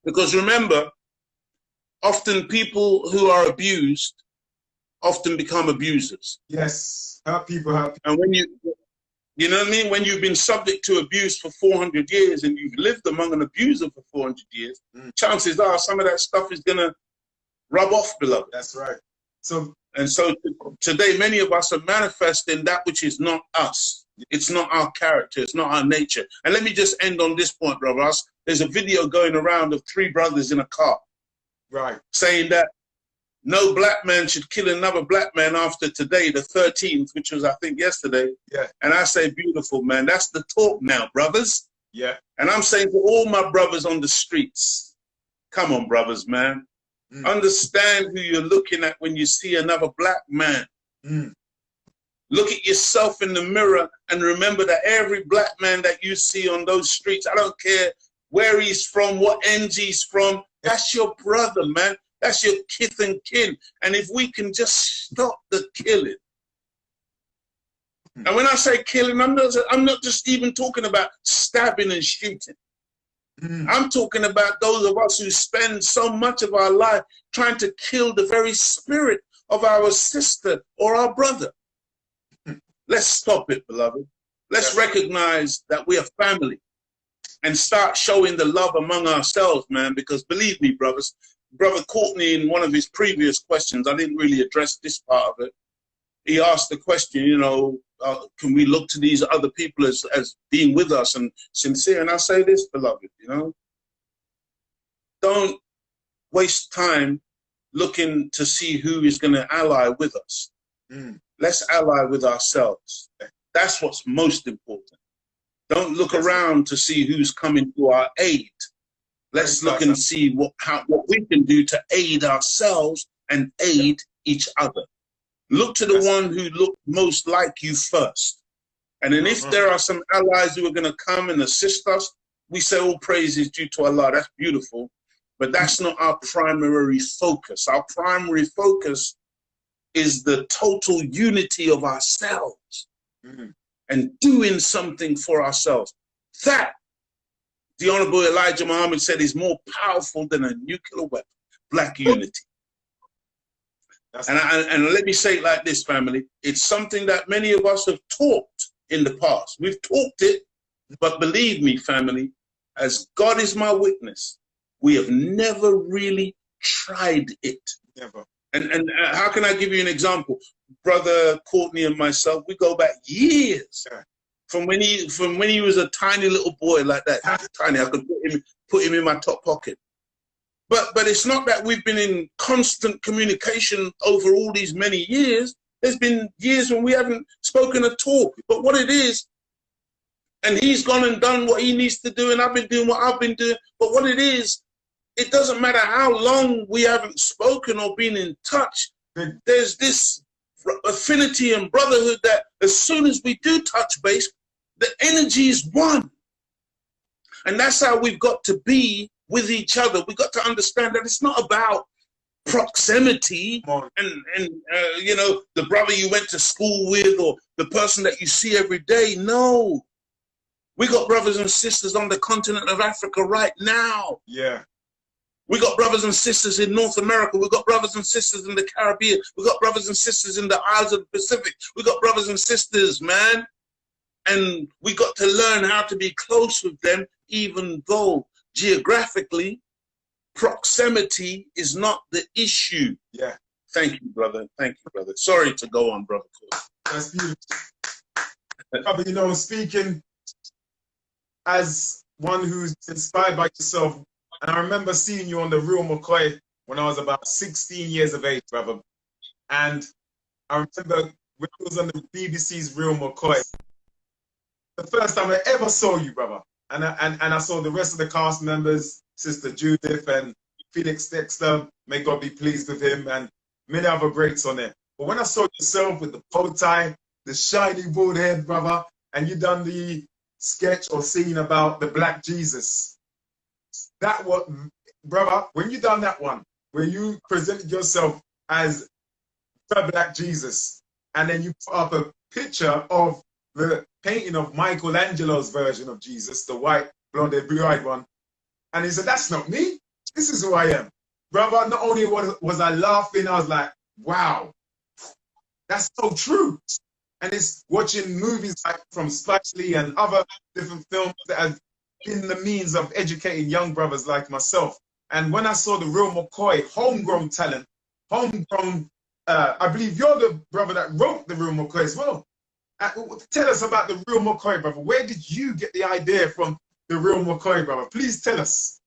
Because remember, often people who are abused often become abusers. Yes, help people, help people. And when you know what I mean? When you've been subject to abuse for 400 years and you've lived among an abuser for 400 years, chances are some of that stuff is going to rub off, beloved. That's right. And so today, many of us are manifesting that which is not us. It's not our character. It's not our nature. And let me just end on this point, brother. There's a video going around of 3 brothers in a car. Right. Saying that no black man should kill another black man after today, the 13th, which was, I think, yesterday. Yeah. And I say, beautiful, man. That's the talk now, brothers. Yeah. And I'm saying to all my brothers on the streets, come on, brothers, man. Understand who you're looking at when you see another black man. Look at yourself in the mirror and remember that every black man that you see on those streets, I don't care where he's from, what end he's from, that's your brother, man. That's your kith and kin. And if we can just stop the killing. And when I say killing, I'm not just even talking about stabbing and shooting. I'm talking about those of us who spend so much of our life trying to kill the very spirit of our sister or our brother. Let's stop it, beloved. Let's recognize that we are family and start showing the love among ourselves, man, because believe me, brothers, Brother Courtney, in one of his previous questions, I didn't really address this part of it. He asked the question, you know, can we look to these other people as being with us and sincere? And I say this, beloved, you know, don't waste time looking to see who is going to ally with us. Let's ally with ourselves. That's what's most important. Don't look around to see who's coming to our aid. Let's look and see what we can do to aid ourselves and aid each other. Look to the one who looked most like you first. And then if there are some allies who are going to come and assist us, we say all praise is due to Allah. That's beautiful. But that's not our primary focus. Our primary focus is the total unity of ourselves and doing something for ourselves. That, the Honorable Elijah Muhammad said, is more powerful than a nuclear weapon. Black unity. And let me say it like this, family. It's something that many of us have talked in the past. We've talked it, but believe me, family, as God is my witness, we have never really tried it. Never. And how can I give you an example? Brother Courtney and myself, we go back years. Yeah. From when he was a tiny little boy like that, tiny, I could put him in my top pocket. But it's not that we've been in constant communication over all these many years. There's been years when we haven't spoken at all. But what it is, and he's gone and done what he needs to do, and I've been doing what I've been doing. But what it is, it doesn't matter how long we haven't spoken or been in touch. There's this affinity and brotherhood that as soon as we do touch base, the energy is one. And that's how we've got to be with each other. We've got to understand that it's not about proximity and you know, the brother you went to school with or the person that you see every day. No. We got brothers and sisters on the continent of Africa right now. Yeah. We got brothers and sisters in North America. We got brothers and sisters in the Caribbean. We got brothers and sisters in the Isles of the Pacific. We got brothers and sisters, man. And we got to learn how to be close with them, even though geographically proximity is not the issue. Yeah. Thank you, brother. Thank you, brother. Sorry to go on, brother. That's beautiful. But you know, speaking as one who's inspired by yourself, and I remember seeing you on the Real McCoy when I was about 16 years of age, brother. And I remember when I was on the BBC's Real McCoy, the first time I ever saw you, brother. And I saw the rest of the cast members, Sister Judith and Felix Dexter, may God be pleased with him, and many other greats on there. But when I saw yourself with the bow tie, the shiny bald head, brother, and you done the sketch or scene about the Black Jesus, that what, brother, when you done that one, where you presented yourself as the Black Jesus, and then you put up a picture of the painting of Michelangelo's version of Jesus, the white, blonde, blue-eyed one, and he said, that's not me. This is who I am. Brother, not only was I laughing, I was like, wow, that's so true. And it's watching movies like from Spike Lee and other different films that have been the means of educating young brothers like myself. And when I saw the Real McCoy, homegrown talent, homegrown, I believe you're the brother that wrote the Real McCoy as well. Tell us about the Real McCoy, brother. Where did you get the idea from the Real McCoy, brother? Please tell us.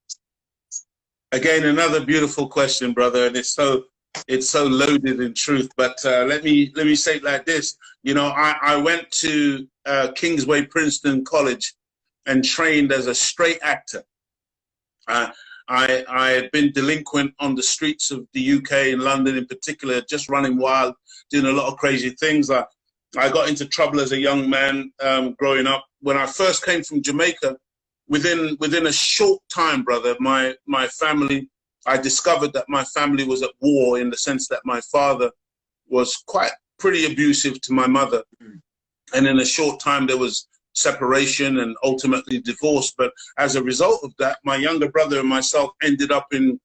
Again, another beautiful question, brother, and it's so loaded in truth. But let me say it like this. You know, I went to Kingsway Princeton College and trained as a straight actor. I had been delinquent on the streets of the UK, in London in particular, just running wild, doing a lot of crazy things. I got into trouble as a young man growing up. When I first came from Jamaica, within a short time, brother, my family, I discovered that my family was at war, in the sense that my father was pretty abusive to my mother. And in a short time, there was separation and ultimately divorce. But as a result of that, my younger brother and myself ended up in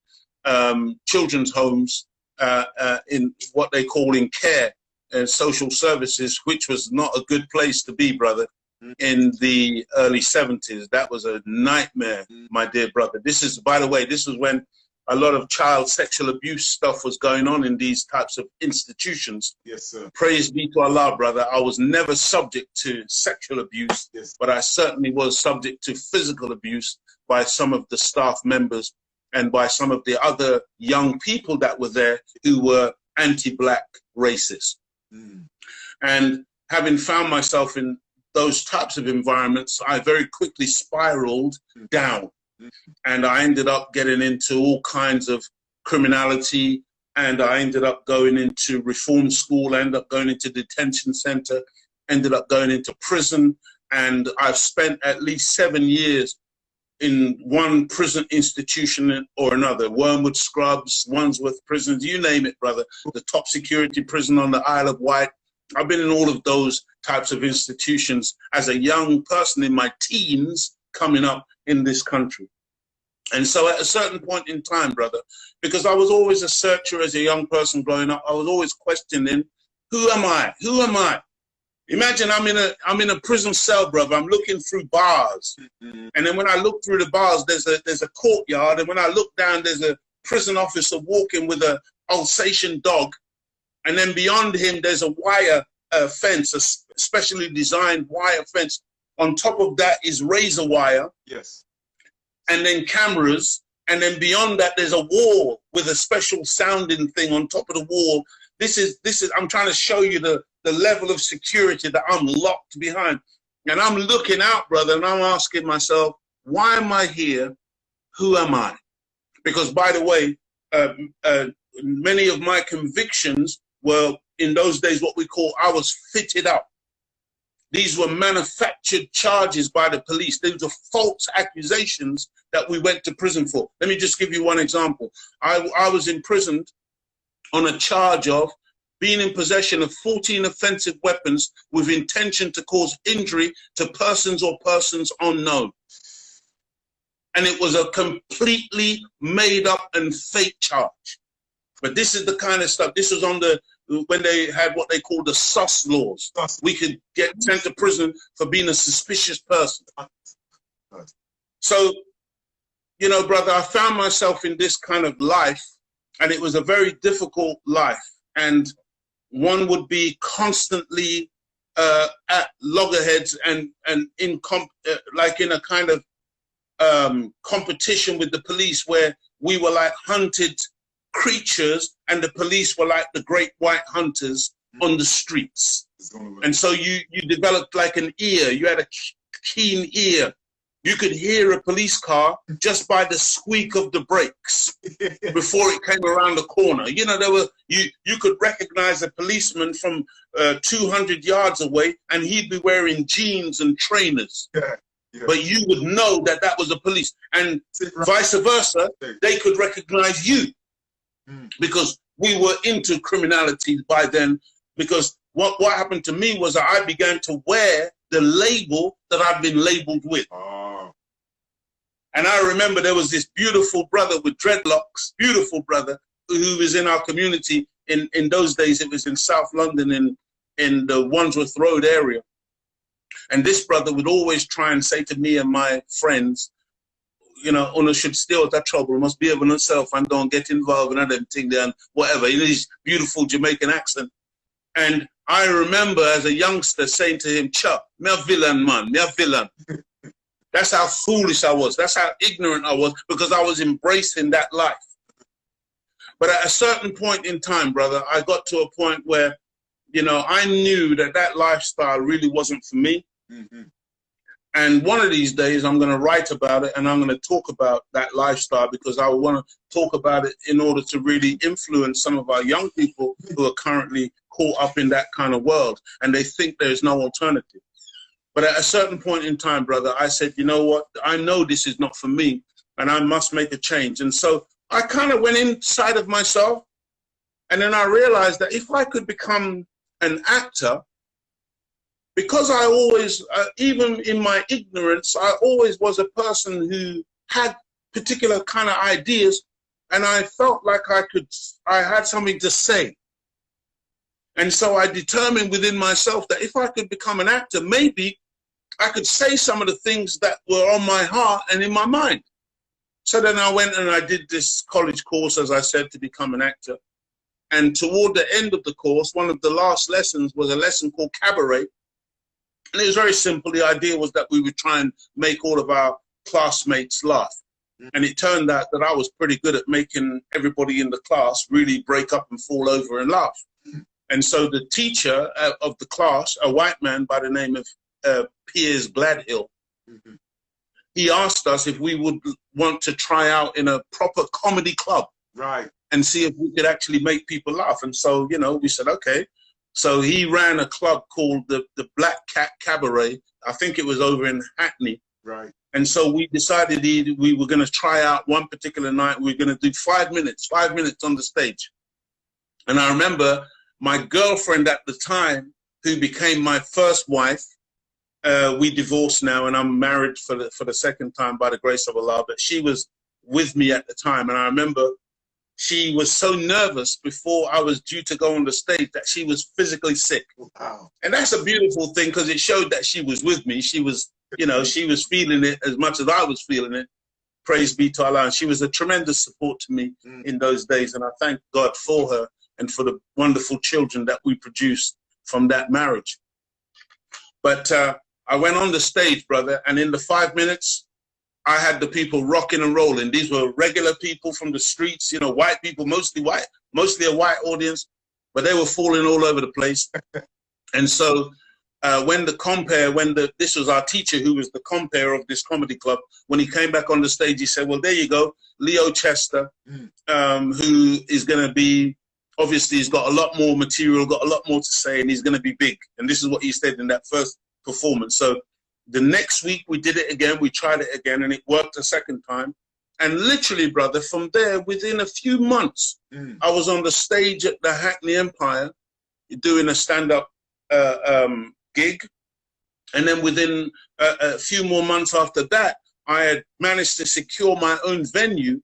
children's homes, in what they call in care and social services, which was not a good place to be, brother, in the early 70s. That was a nightmare, my dear brother. This is, by the way, this was when a lot of child sexual abuse stuff was going on in these types of institutions. Yes, sir. Praise be to Allah, brother. I was never subject to sexual abuse, yes, but I certainly was subject to physical abuse by some of the staff members and by some of the other young people that were there who were anti-Black racists. And having found myself in those types of environments, I very quickly spiraled down. And I ended up getting into all kinds of criminality, and I ended up going into reform school, I ended up going into detention center, ended up going into prison, and I've spent at least 7 years in one prison institution or another. Wormwood Scrubs, Wandsworth prisons, you name it, brother. The top security prison on the Isle of Wight, I've been in all of those types of institutions as a young person in my teens coming up in this country. And so at a certain point in time, brother, because I was always a searcher as a young person growing up, I was always questioning, who am I? Who am I? Imagine I'm in a prison cell, brother. I'm looking through bars. And then when I look through the bars, there's a courtyard. And when I look down, there's a prison officer walking with a Alsatian dog. And then beyond him, there's a wire fence, a specially designed wire fence. On top of that is razor wire. Yes. And then cameras. And then beyond that, there's a wall with a special sounding thing on top of the wall. This is, I'm trying to show you the level of security that I'm locked behind. And I'm looking out, brother, and I'm asking myself, why am I here? Who am I? Because, by the way, many of my convictions were, in those days, what we call, I was fitted up. These were manufactured charges by the police. These were false accusations that we went to prison for. Let me just give you one example. I was imprisoned on a charge of being in possession of 14 offensive weapons with intention to cause injury to persons or persons unknown. And it was a completely made up and fake charge. But this is the kind of stuff, this was on when they had what they called the sus laws. We could get sent to prison for being a suspicious person. So, you know, brother, I found myself in this kind of life, and it was a very difficult life. And one would be constantly at loggerheads and in like in a kind of competition with the police, where we were like hunted creatures and the police were like the great white hunters on the streets. And so you developed like an ear. You had a keen ear. You could hear a police car just by the squeak of the brakes before it came around the corner. You know, you could recognize a policeman from 200 yards away, and he'd be wearing jeans and trainers. Yeah. But you would know that that was a police, and vice versa. They could recognize you because we were into criminality by then. Because what happened to me was that I began to wear the label that I've been labeled with. And I remember there was this beautiful brother with dreadlocks, beautiful brother, who was in our community. In those days, it was in South London, in the Wandsworth Road area. And this brother would always try and say to me and my friends, you know, "Una should steal that trouble, must be able yourself and don't get involved in other thing there and whatever." You know, his beautiful Jamaican accent. And I remember as a youngster saying to him, "Chuck, me a villain, man, me a villain." That's how foolish I was. That's how ignorant I was, because I was embracing that life. But at a certain point in time, brother, I got to a point where, you know, I knew that that lifestyle really wasn't for me. And one of these days I'm going to write about it, and I'm going to talk about that lifestyle, because I want to talk about it in order to really influence some of our young people who are currently caught up in that kind of world, and they think there's no alternative. But at a certain point in time, brother, I said, you know what? I know this is not for me, and I must make a change. And so I kind of went inside of myself, and then I realized that if I could become an actor, because I always, even in my ignorance, I always was a person who had particular kind of ideas, and I felt like I had something to say. And so I determined within myself that if I could become an actor, maybe I could say some of the things that were on my heart and in my mind. So then I went and I did this college course, as I said, to become an actor. And toward the end of the course, one of the last lessons was a lesson called cabaret. And it was very simple. The idea was that we would try and make all of our classmates laugh. And it turned out that I was pretty good at making everybody in the class really break up and fall over and laugh. And so the teacher of the class, a white man by the name of Piers Gladhill, he asked us if we would want to try out in a proper comedy club, right, and see if we could actually make people laugh. And so, you know, we said, okay. So he ran a club called the Black Cat Cabaret. I think it was over in Hackney. Right. And so we decided we were going to try out one particular night. We were going to do 5 minutes on the stage. And I remember my girlfriend at the time who became my first wife. We divorced now, and I'm married for the second time by the grace of Allah. But she was with me at the time, and I remember she was so nervous before I was due to go on the stage that she was physically sick. Wow. And that's a beautiful thing, because it showed that she was with me. She was, you know, she was feeling it as much as I was feeling it. Praise be to Allah. And she was a tremendous support to me in those days. And I thank God for her and for the wonderful children that we produced from that marriage. But I went on the stage, brother, and in the 5 minutes, I had the people rocking and rolling. These were regular people from the streets, you know, white people, mostly a white audience, but they were falling all over the place. And so when this was our teacher who was the compere of this comedy club, when he came back on the stage, he said, well, there you go, Leo Chester, who is going to be, obviously he's got a lot more material, got a lot more to say, and he's going to be big. And this is what he said in that first performance. So the next week we did it again, we tried it again, and it worked a second time. And literally, brother, from there, within a few months, I was on the stage at the Hackney Empire doing a stand-up gig. And then within a few more months after that, I had managed to secure my own venue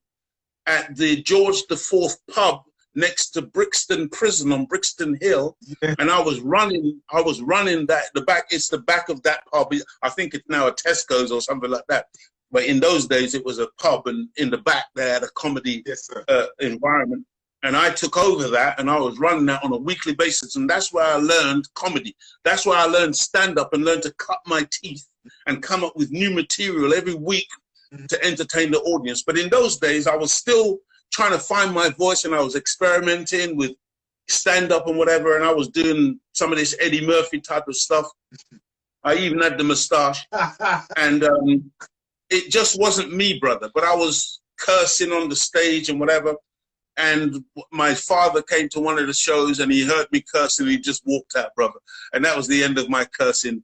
at the George IV pub next to Brixton Prison on Brixton Hill. And I was running that, the back, it's the back of that pub. I think it's now a Tesco's or something like that. But in those days, it was a pub, and in the back they had a comedy environment. And I took over that, and I was running that on a weekly basis. And that's where I learned comedy. That's where I learned stand-up and learned to cut my teeth and come up with new material every week to entertain the audience. But in those days, I was still trying to find my voice, and I was experimenting with stand-up and whatever, and I was doing some of this Eddie Murphy type of stuff. I even had the moustache. And it just wasn't me, brother, but I was cursing on the stage and whatever. And my father came to one of the shows, and he heard me cursing, and he just walked out, brother. And that was the end of my cursing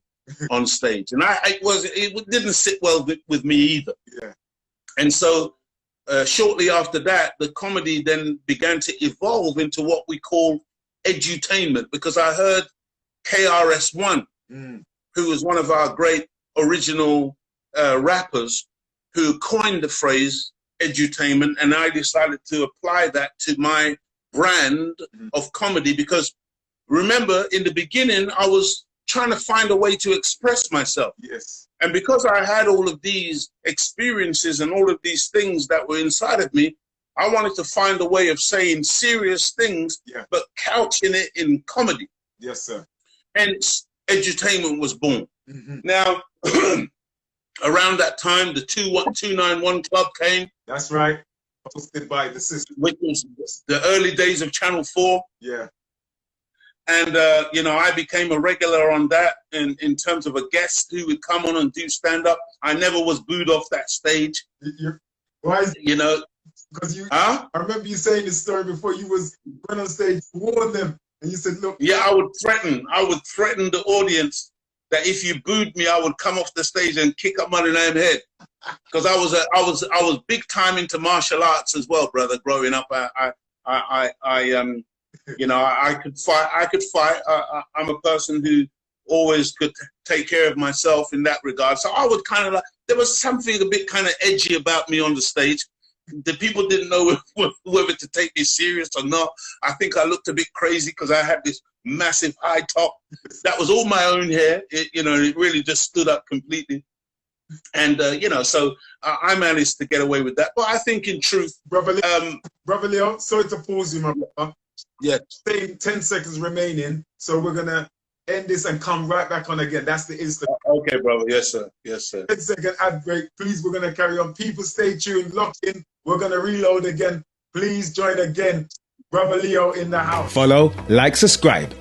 on stage. And it didn't sit well with me either. Yeah. And so shortly after that, the comedy then began to evolve into what we call edutainment, because I heard KRS-One, who was one of our great original rappers, who coined the phrase edutainment, and I decided to apply that to my brand of comedy, because remember, in the beginning, I was trying to find a way to express myself. Yes. And because I had all of these experiences and all of these things that were inside of me, I wanted to find a way of saying serious things, but couching it in comedy. Yes, sir. Hence, edutainment was born. Now, around that time, the 291 Club came. That's right. Hosted by the sister. Which was the early days of Channel 4. Yeah. And, you know, I became a regular on that in terms of a guest who would come on and do stand-up. I never was booed off that stage. Why? You know. Because I remember you saying this story before you went on stage to warn them. And you said, look. Yeah, I would threaten the audience that if you booed me, I would come off the stage and kick up my damn head. Because I was big time into martial arts as well, brother. Growing up, you know, I could fight. I'm a person who always could take care of myself in that regard. So I would kind of like, there was something a bit kind of edgy about me on the stage. The people didn't know whether to take me serious or not. I think I looked a bit crazy because I had this massive high top. That was all my own hair. You know, it really just stood up completely. And, you know, so I managed to get away with that. But I think in truth... Brother Leo, sorry to pause you, my brother. Yeah. 10 seconds remaining. So we're going to end this and come right back on again. That's the instant. Okay, brother. Yes, sir. Yes, sir. 10-second ad break. Please, we're going to carry on. People, stay tuned, lock in. We're going to reload again. Please join again. Brother Leo in the house. Follow, like, subscribe